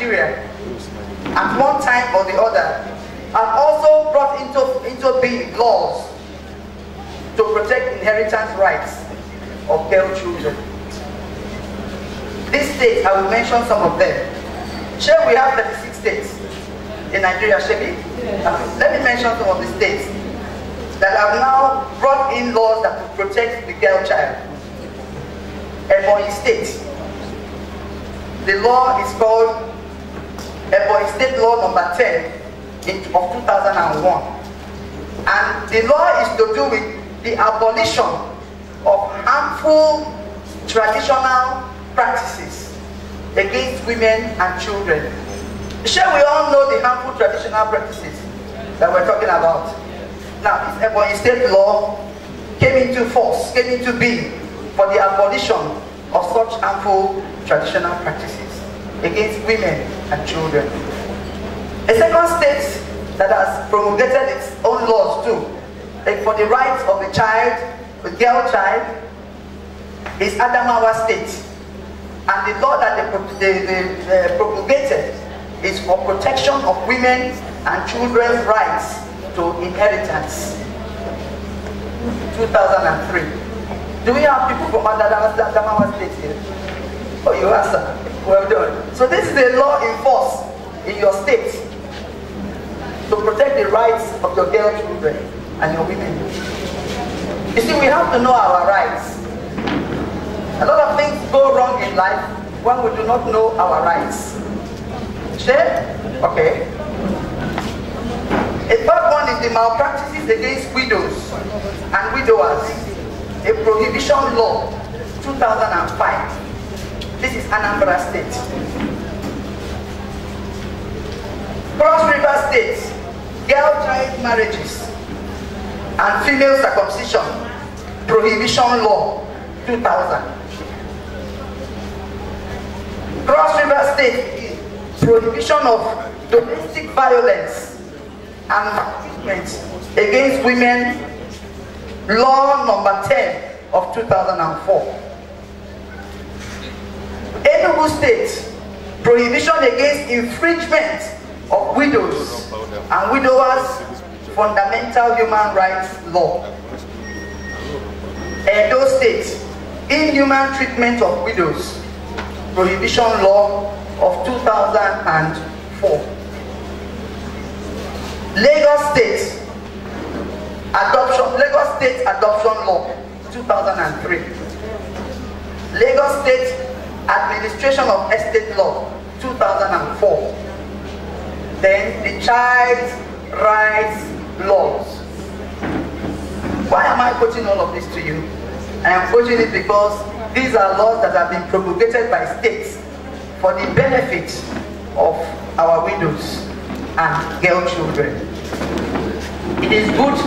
Nigeria at one time or the other have also brought into being laws to protect inheritance rights of girl children. These states, I will mention some of them. Shall we have 36 states in Nigeria, Shebi? Let me mention some of the states that have now brought in laws that will protect the girl child. Ebonyi State. The law is called Ebonyi State Law number 10 of 2001. And the law is to do with the abolition of harmful traditional practices against women and children. Shall we all know the harmful traditional practices that we're talking about? Now, this Ebonyi State law came into force, came into being for the abolition of such harmful traditional practices against women and children. A second state that has promulgated its own laws too, like for the rights of the child, the girl child, is Adamawa State. And the law that they promulgated is for protection of women and children's rights to inheritance. 2003. Do we have people from Adamawa State here? Oh, you are, sir. Well done. So this is a law in force in your state to protect the rights of your girl children and your women. You see, we have to know our rights. A lot of things go wrong in life when we do not know our rights. Share? Okay. A third one is the malpractices against widows and widowers. A prohibition law, 2005. This is Anambra State. Cross River State, girl child marriages and female circumcision, prohibition law, 2000. Cross River State, prohibition of domestic violence and maltreatment against women, law number 10 of 2004. Enugu State, prohibition against infringement of widows and widowers' fundamental human rights law. Edo State, inhuman treatment of widows, prohibition law of 2004. Lagos State adoption law, 2003. Lagos State administration of estate law, 2004. Then the child rights laws. Why am I quoting all of this to you? I am quoting it because these are laws that have been promulgated by states for the benefit of our widows and girl children. It is good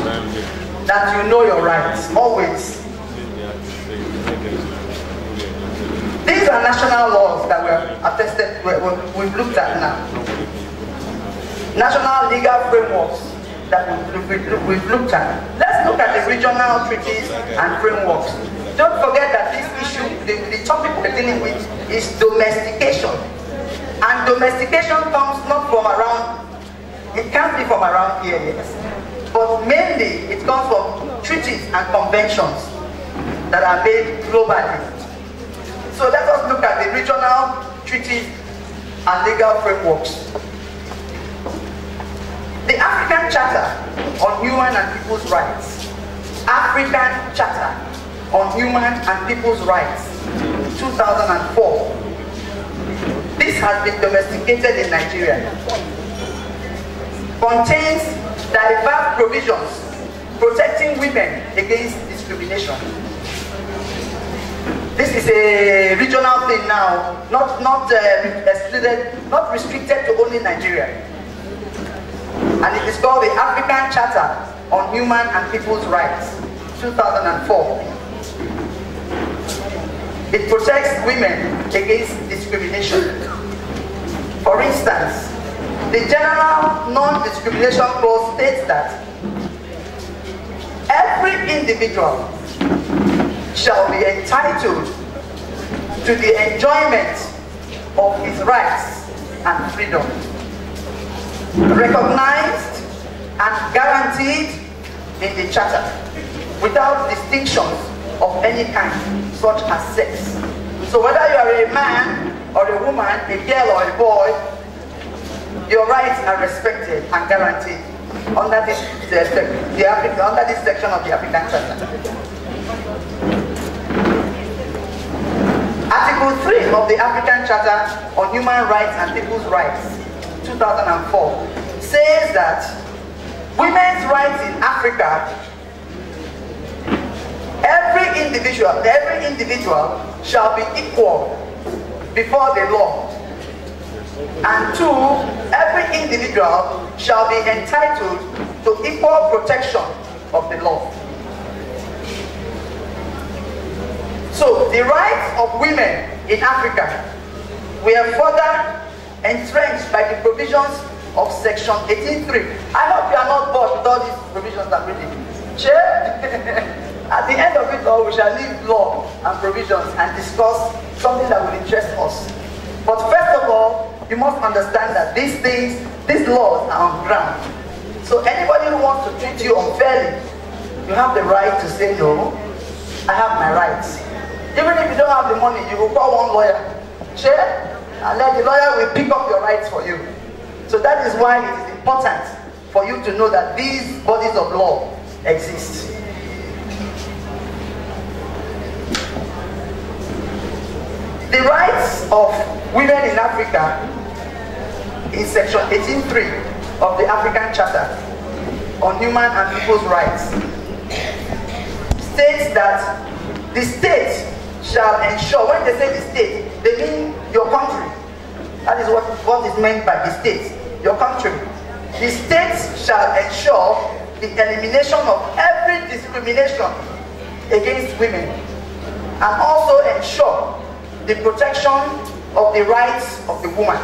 that you know your rights, always. These are national laws that we've looked at now. National legal frameworks that we've looked at. Let's look at the regional treaties and frameworks. Don't forget that this issue, the topic we're dealing with is domestication. And domestication comes not from around, it can't be from around here, yes. But mainly it comes from treaties and conventions that are made globally. So let us look at the regional treaties and legal frameworks. The African Charter on Human and People's Rights. African Charter on Human and People's Rights, 2004. This has been domesticated in Nigeria. Contains diverse provisions protecting women against discrimination. This is a regional thing now, not restricted to only Nigeria. And it is called the African Charter on Human and People's Rights, 2004. It protects women against discrimination. For instance, the General Non-Discrimination Clause states that every individual shall be entitled to the enjoyment of his rights and freedom, recognized and guaranteed in the Charter, without distinctions of any kind, such as sex. So whether you are a man or a woman, a girl or a boy, your rights are respected and guaranteed under this section of the African Charter. Article 3 of the African Charter on Human Rights and People's Rights, 2004, says that women's rights in Africa, every individual shall be equal before the law. And 2, every individual shall be entitled to equal protection of the law. So the rights of women in Africa were further entrenched by the provisions of Section 18.3. I hope you are not bored with all these provisions I'm reading. At the end of it all, we shall leave law and provisions and discuss something that will interest us. But first of all, you must understand that these things, these laws are on ground. So anybody who wants to treat you unfairly, you have the right to say, no, I have my rights. Even if you don't have the money, you will call one lawyer, and then the lawyer will pick up your rights for you. So that is why it is important for you to know that these bodies of law exist. The rights of women in Africa in Section 18.3 of the African Charter on Human and People's Rights states that the state shall ensure, when they say the state, they mean your country. That is what is meant by the state, your country. The state shall ensure the elimination of every discrimination against women and also ensure the protection of the rights of the woman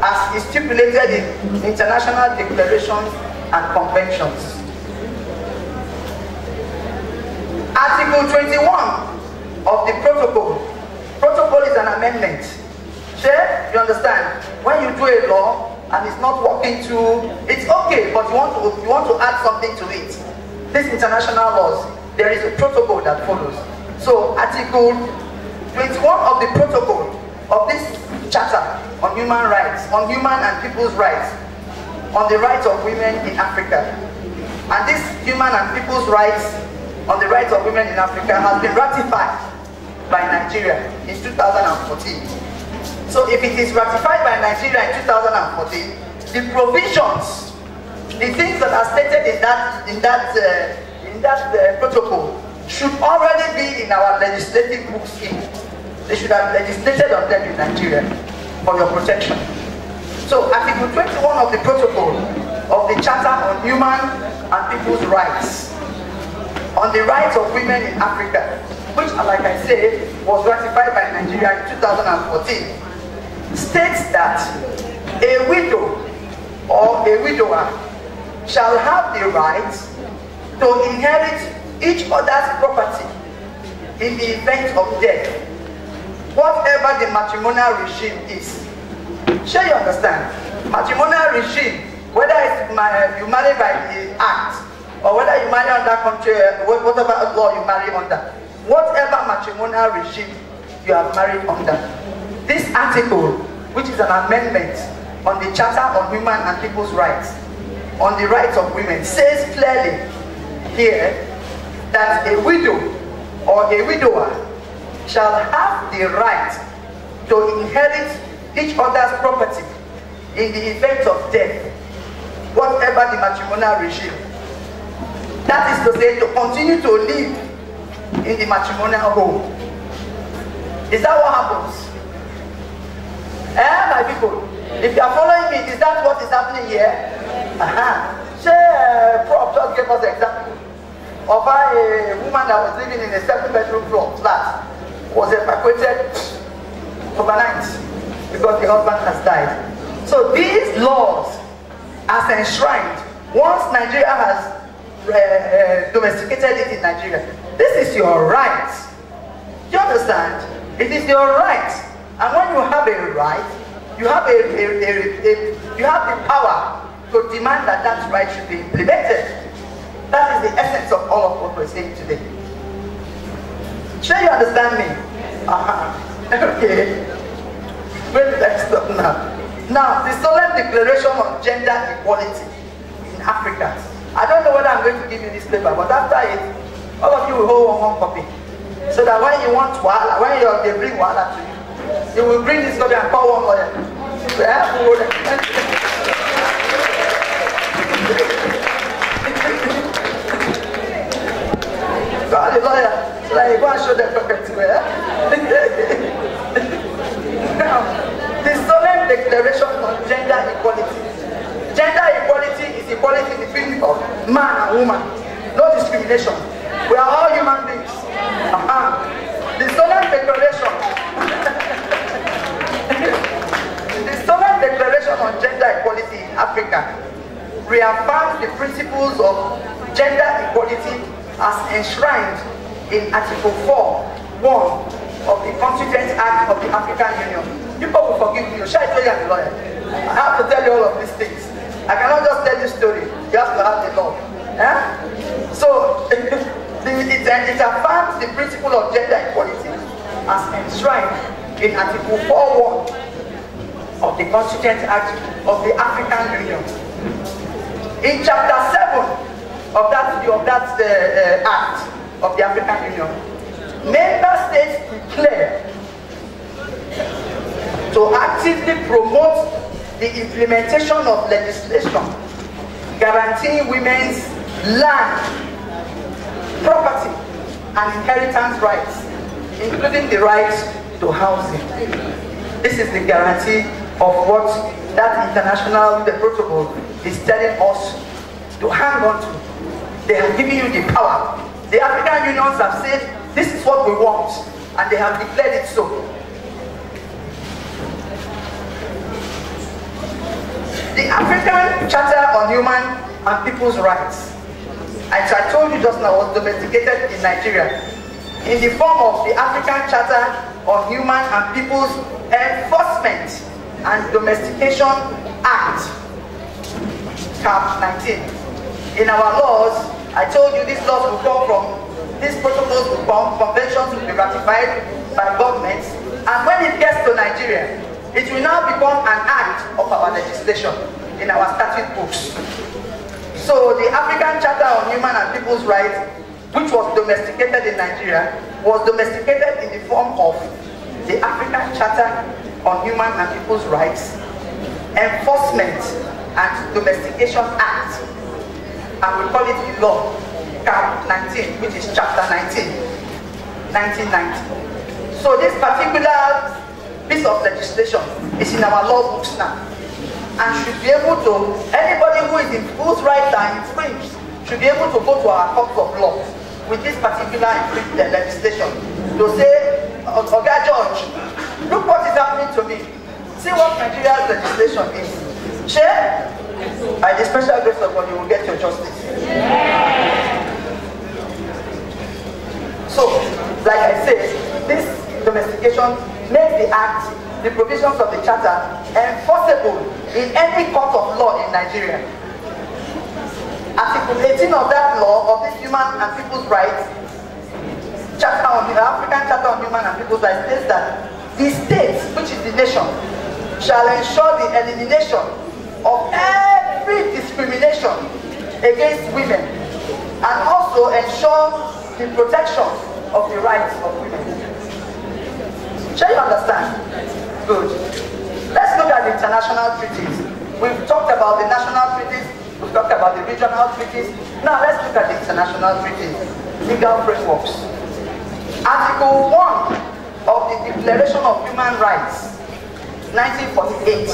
as is stipulated in international declarations and conventions. Article 21 of the protocol. Protocol is an amendment. Sure? You understand? When you do a law and it's not working it's okay, but you want to add something to it. These international laws, there is a protocol that follows. So Article 21 of the protocol of this Charter on human rights, on human and people's rights, on the rights of women in Africa. And this human and people's rights on the rights of women in Africa has been ratified by Nigeria in 2014. So if it is ratified by Nigeria in 2014, the provisions, the things that are stated in that protocol should already be in our legislative books here. They should have legislated on them in Nigeria for your protection. So Article 21 of the protocol of the Charter on Human and People's Rights, on the rights of women in Africa, which, like I said, was ratified by Nigeria in 2014, states that a widow or a widower shall have the right to inherit each other's property in the event of death, whatever the matrimonial regime is. Sure, you understand? Matrimonial regime, whether it's you marry by the act, or whether you marry under country, whatever law you marry under, whatever matrimonial regime you have married under. This article, which is an amendment on the Charter on Human and People's Rights, on the rights of women, says clearly here that a widow or a widower shall have the right to inherit each other's property in the event of death, whatever the matrimonial regime. That is to say, to continue to live in the matrimonial home. Is that what happens? My people, if you are following me, is that what is happening here? Prof just gave us an example of a woman that was living in a 7-bedroom flat was evacuated overnight because the husband has died. So these laws are enshrined once Nigeria has domesticated it in Nigeria. This is your right. Do you understand? It is your right. And when you have a right, you have you have the power to demand that that right should be implemented. That is the essence of all of what we're saying today. Sure you understand me? Okay. Where did I stop now? Now, the solemn declaration on gender equality in Africa. I don't know whether I'm going to give you this paper, but after it, all of you will hold one copy. So that when you want wahala, when they bring wahala to you, you will bring this copy and call one lawyer. Call the lawyer, so that you go and show them property. Now, the solemn declaration on gender equality. Gender equality is equality between man and woman. No discrimination. We are all human beings. The solemn declaration. The solemn declaration on gender equality in Africa reaffirms the principles of gender equality as enshrined in Article 4(1) of the Constituent Act of the African Union. People will forgive me. Shall I tell you I'm a lawyer? I have to tell you all of these things. I cannot just tell you a story. You have to have the law. So, it affirms the principle of gender equality as enshrined in Article 4(1) of the Constituent Act of the African Union. In Chapter 7 of that Act of the African Union, member states declare to actively promote the implementation of legislation guaranteeing women's land, property, and inheritance rights, including the right to housing. This is the guarantee of what that international protocol is telling us to hang on to. They have given you the power. The African Unions have said, this is what we want, and they have declared it so. The African Charter on Human and People's Rights, as I told you just now, was domesticated in Nigeria in the form of the African Charter on Human and People's Enforcement and Domestication Act, Cap 19. In our laws, I told you these laws will come from, these protocols will come, conventions will be ratified by governments, and when it gets to Nigeria, it will now become an act of our legislation in our statute books. So the African Charter on Human and People's Rights, which was domesticated in Nigeria, was domesticated in the form of the African Charter on Human and People's Rights, Enforcement and Domestication Act, and we call it the law, Cap 19, which is Chapter 19, 1990. So this particular piece of legislation is in our law books now, and should be able to, anybody whose rights are infringed should be able to go to our courts of law with this particular legislation to say, Oga George, look what is happening to me. See what Nigeria's legislation is. Share? By the special grace of God, you will get your justice. So, like I said, this domestication makes the act, the provisions of the charter, enforceable in any court of law in Nigeria. Article 18 of that law, of this Human and People's Rights, Chapter on the African Charter on Human and People's Rights, states that the state, which is the nation, shall ensure the elimination of every discrimination against women, and also ensure the protection of the rights of women. Shall you understand? Good. Let's look at the international treaties. We've talked about the national treaties, we've talked about the regional treaties. Now let's look at the international treaties, legal frameworks. Article 1 of the Declaration of Human Rights, 1948,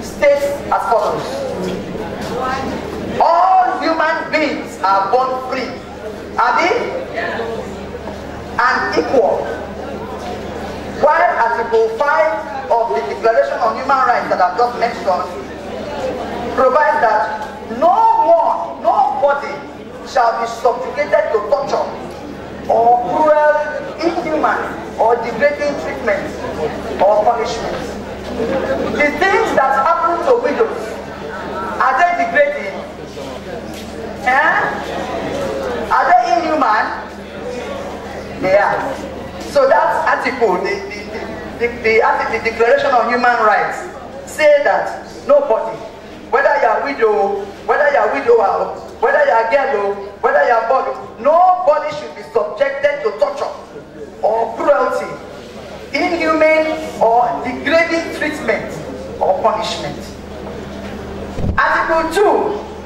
states as follows: all human beings are born free, are they? And equal. While Article 5 of the Declaration on Human Rights that I've just mentioned provides that nobody shall be subjugated to torture or cruel, inhuman, or degrading treatment or punishment. The things that happen to widows, are they degrading? Are they inhuman? They are. So that article, the Declaration on Human Rights, say that nobody, whether you are widow, whether you are widower, whether you are girl, whether you are boy, nobody should be subjected to torture or cruelty, inhumane or degrading treatment or punishment. Article 2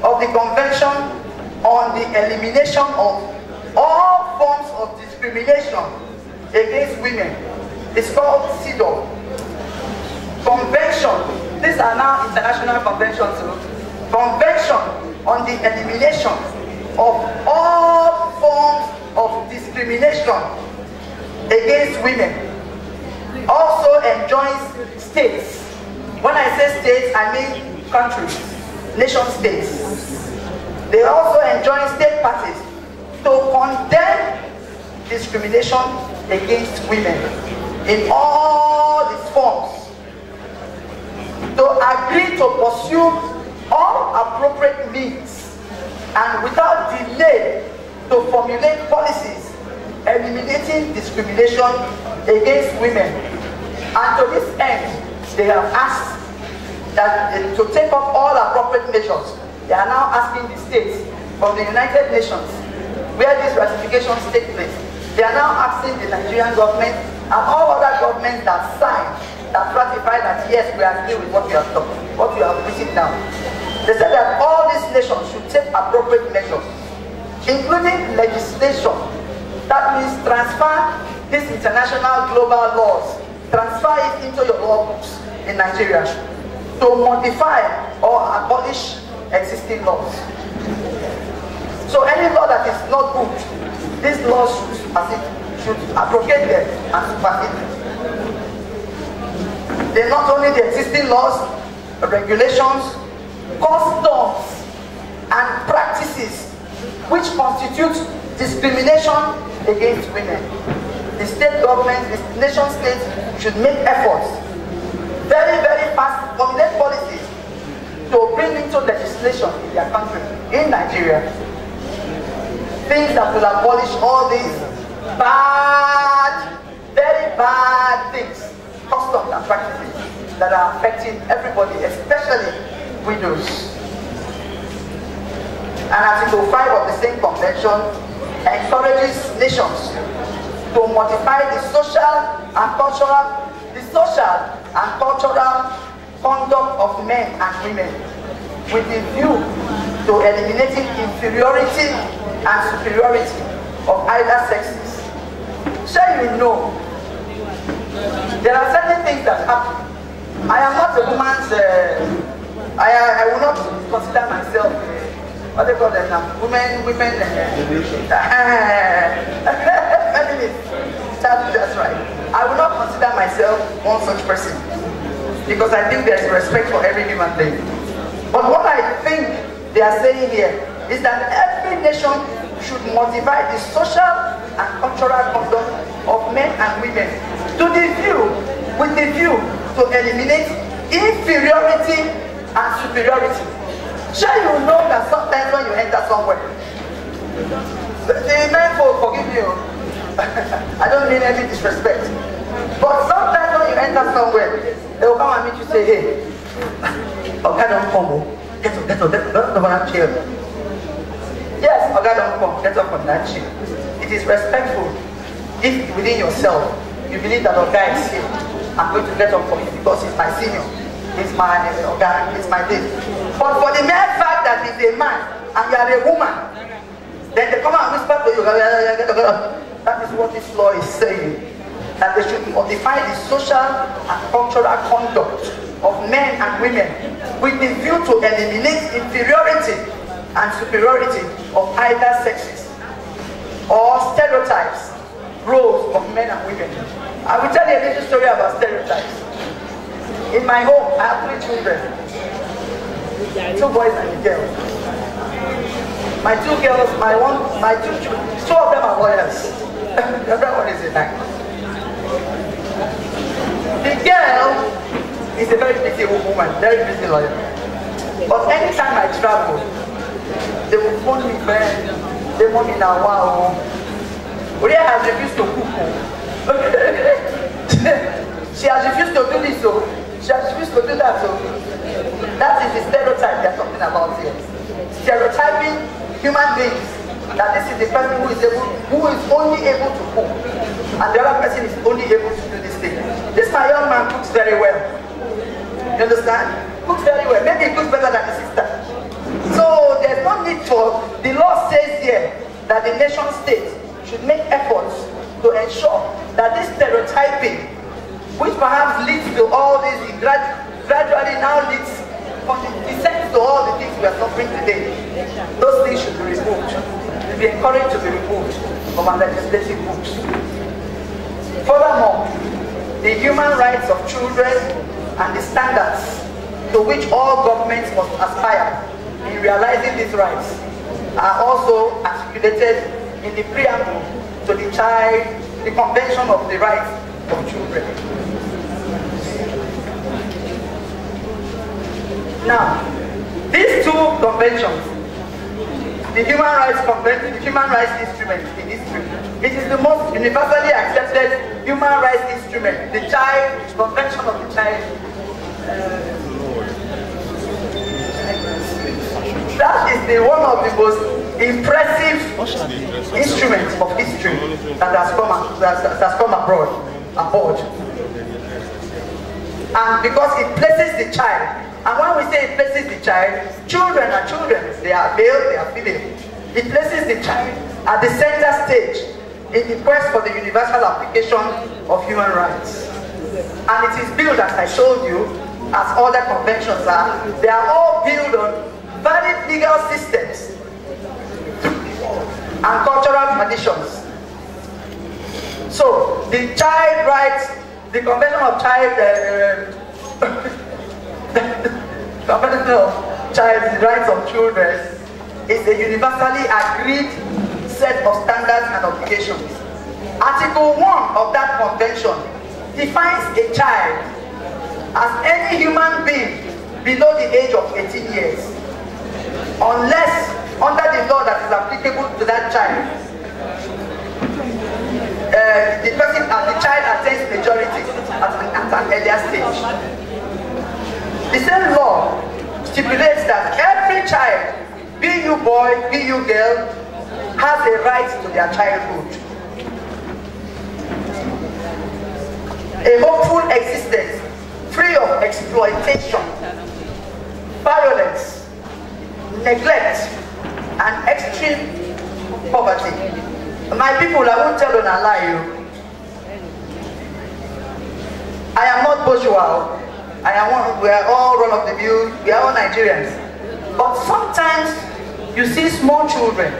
of the Convention on the Elimination of all forms of discrimination against women is called CEDAW. Convention, these are now international conventions. Convention on the Elimination of all forms of discrimination against women also enjoins states. When I say states, I mean countries, nation states. They also enjoin state parties to condemn discrimination against women in all its forms, to agree to pursue all appropriate means and without delay to formulate policies eliminating discrimination against women. And to this end, they have asked that to take up all appropriate measures. They are now asking the states from the United Nations, where these ratifications take place. They are now asking the Nigerian government and all other governments that sign, that ratify that yes, we agree with what we have done, what we have written down. They said that all these nations should take appropriate measures, including legislation. That means transfer these international global laws, transfer it into your law books in Nigeria, to modify or abolish existing laws. So any law that is not good, these laws should abrogate them and supersede them. They're not only the existing laws, regulations, customs, and practices which constitute discrimination against women. The state governments, the nation states should make efforts, very, very fast, formulate policies to bring into legislation in their country, in Nigeria, things that will abolish all these bad, very bad things, customs and practices that are affecting everybody, especially widows. And Article 5 of the same convention encourages nations to modify the social and cultural conduct of men and women with the view to eliminating inferiority and superiority of either sexes. Sure, you know, there are certain things that happen. I am not a woman's, I will not consider myself, what they call them now, that's right. I will not consider myself one such person, because I think there is respect for every human being. But what I think they are saying here is that every nation should modify the social and cultural conduct of men and women with the view to eliminate inferiority and superiority. Sure, you know that sometimes when you enter somewhere, the men folk, forgive me, I don't mean any disrespect, but sometimes when you enter somewhere, they will come and meet you and say, hey, okay, don't come, get up on that chair. Yes, okay, don't come, get up on that chair. It is respectful if within yourself you believe that Oga is here. I'm going to get up for him because he's my senior, he's my Oga, he's my this. But for the mere fact that he's a man and you are a woman, then they come and whisper to you, that is what this law is saying. That they should modify the social and cultural conduct of men and women with the view to eliminate inferiority and superiority of either sexes, or stereotypes, roles of men and women. I will tell you a little story about stereotypes. In my home, I have 3 children, 2 boys and a girl. My 2 girls, my 2 children, 2 of them are lawyers. The other one is a knight. The girl He's a very busy woman, very busy lawyer. But anytime I travel, they will phone me, man. They want me now, wow. Uria has refused to cook. She has refused to do this, so she has refused to do that, so that is the stereotype they are talking about here. Stereotyping human beings, that this is the person who is only able to cook, and the other person is only able to do this thing. This my young man cooks very well. You understand? Cooks very well. Maybe he cooks better than his sister. So there's no need for, the law says here that the nation state should make efforts to ensure that this stereotyping, which perhaps leads to all this, gradually now leads, descends to all the things we are suffering today. Those things should be removed. Should be encouraged to be removed from our legislative books. Furthermore, the human rights of children and the standards to which all governments must aspire in realizing these rights are also articulated in the preamble to the Convention of the Rights of Children. Now, these two conventions, the Human Rights Convention, the Human Rights Instrument in history, it is the most universally accepted human rights instrument, the Convention of the Child. That is one of the most impressive instruments of history that has come aboard. And because it places the child, and when we say it places the child, children are children, they are male, they are female. It places the child at the center stage in the quest for the universal application of human rights. And it is built, as I showed you, as other conventions are, they are all built on valid legal systems and cultural traditions. So, the child rights, the Convention of Child Rights of Children is a universally agreed set of standards and obligations. Article 1 of that convention defines a child as any human being below the age of 18 years, unless under the law that is applicable to that child, the child attains majority at an earlier stage. The same law stipulates that every child, be you boy, be you girl, has a right to their childhood. A hopeful existence free of exploitation, violence, neglect, and extreme poverty. My people, I won't tell you and lie. I am not bourgeois. We are all run of the mill. We are all Nigerians. But sometimes you see small children,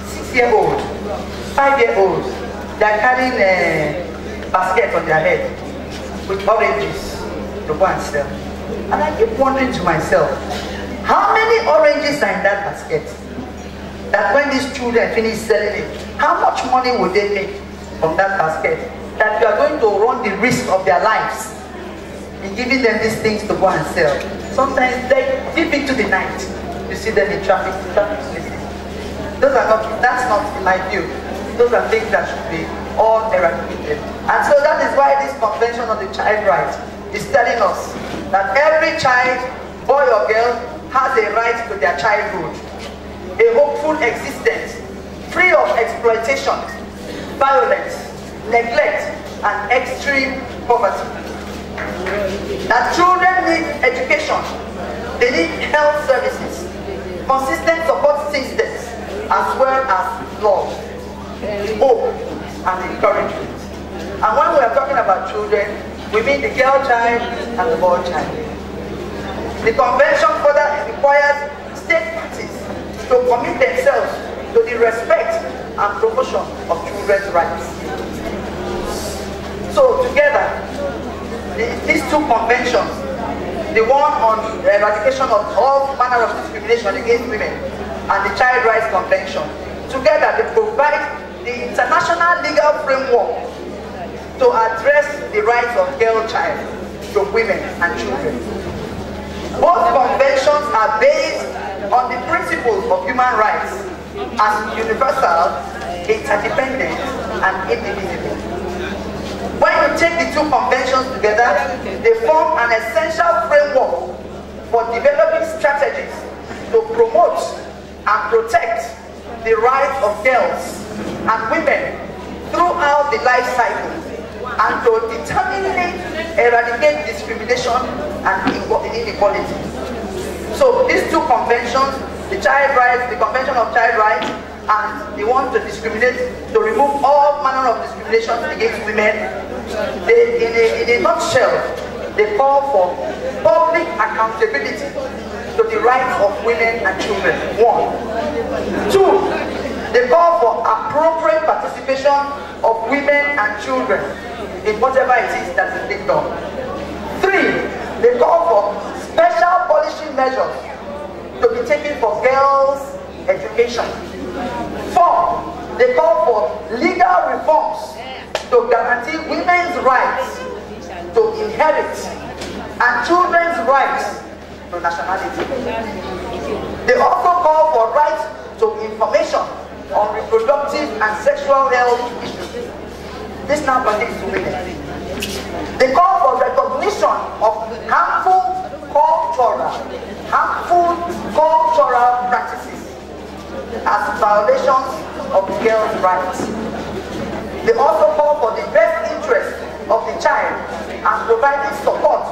6-year-old, 5-year-old, they are carrying a basket on their head with oranges to go and sell. And I keep wondering to myself, how many oranges are in that basket? That when these children finish selling it, how much money would they make from that basket? That you are going to run the risk of their lives in giving them these things to go and sell. Sometimes they deep into the night, you see them in traffic places. That's not in my view. Those are things that should be all eradicated. And so that is why this Convention on the Child Rights is telling us that every child, boy or girl, has a right to their childhood, a hopeful existence, free of exploitation, violence, neglect, and extreme poverty. That children need education, they need health services, consistent support systems, as well as love, hope, and encouragement. And when we are talking about children, we mean the girl child and the boy child. The convention further requires state parties to commit themselves to the respect and promotion of children's rights. So together, these two conventions, the one on the eradication of all manner of discrimination against women and the Child Rights Convention, together they provide the international legal framework to address the rights of girl child to women and children. Both conventions are based on the principles of human rights as universal, interdependent, and indivisible. When you take the two conventions together, they form an essential framework for developing strategies to promote and protect the rights of girls and women throughout the life cycle, and to determinately eradicate discrimination and inequality. So these two conventions, the child rights, the Convention of Child Rights, and the one to discriminate, to remove all manner of discrimination against women, in a nutshell, they call for public accountability to the rights of women and children. 1. 2. They call for appropriate participation of women and children in whatever it is that is being done. 3. They call for special policy measures to be taken for girls' education. 4. They call for legal reforms to guarantee women's rights to inherit and children's rights to nationality. They also call for rights to information on reproductive and sexual health issues. This now pertains to women. They call for recognition of harmful cultural practices as violations of girls' rights. They also call for the best interest of the child and providing support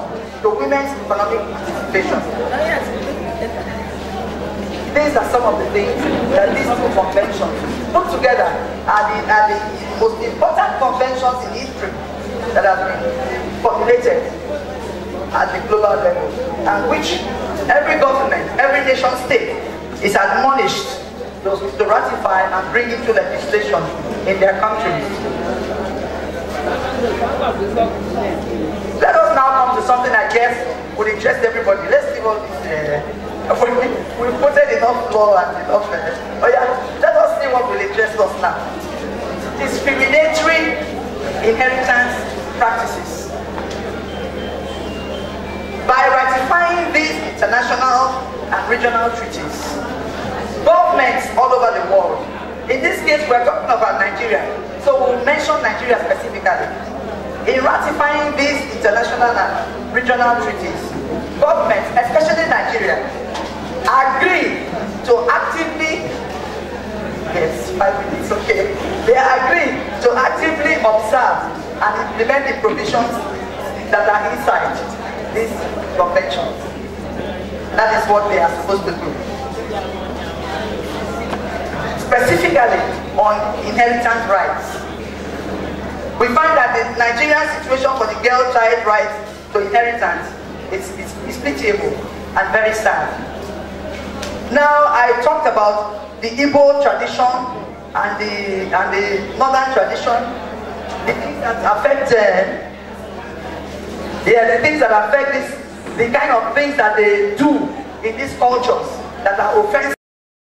to women's economic participation. These are some of the things that these two conventions put together are the most important conventions in history that have been formulated at the global level, and which every government, every nation state is admonished to ratify and bring into legislation in their countries. Let us now come to something I guess would interest everybody. Let's see what we've put enough law and enough. Oh yeah, let us see what will interest us now. Discriminatory inheritance practices. By ratifying these international and regional treaties, governments all over the world, in this case we're talking about Nigeria, so we'll mention Nigeria specifically. In ratifying these international and regional treaties, governments, especially Nigeria, agree to actively, yes, 5 minutes, okay, they agree to actively observe and implement the provisions that are inside these conventions. That is what they are supposed to do. Specifically on inheritance rights, we find that the Nigerian situation for the girl child rights to inheritance is pitiable and very sad. Now, I talked about the Igbo tradition and the northern tradition, the things that affect the things that affect this, the kind of things that they do in these cultures that are offensive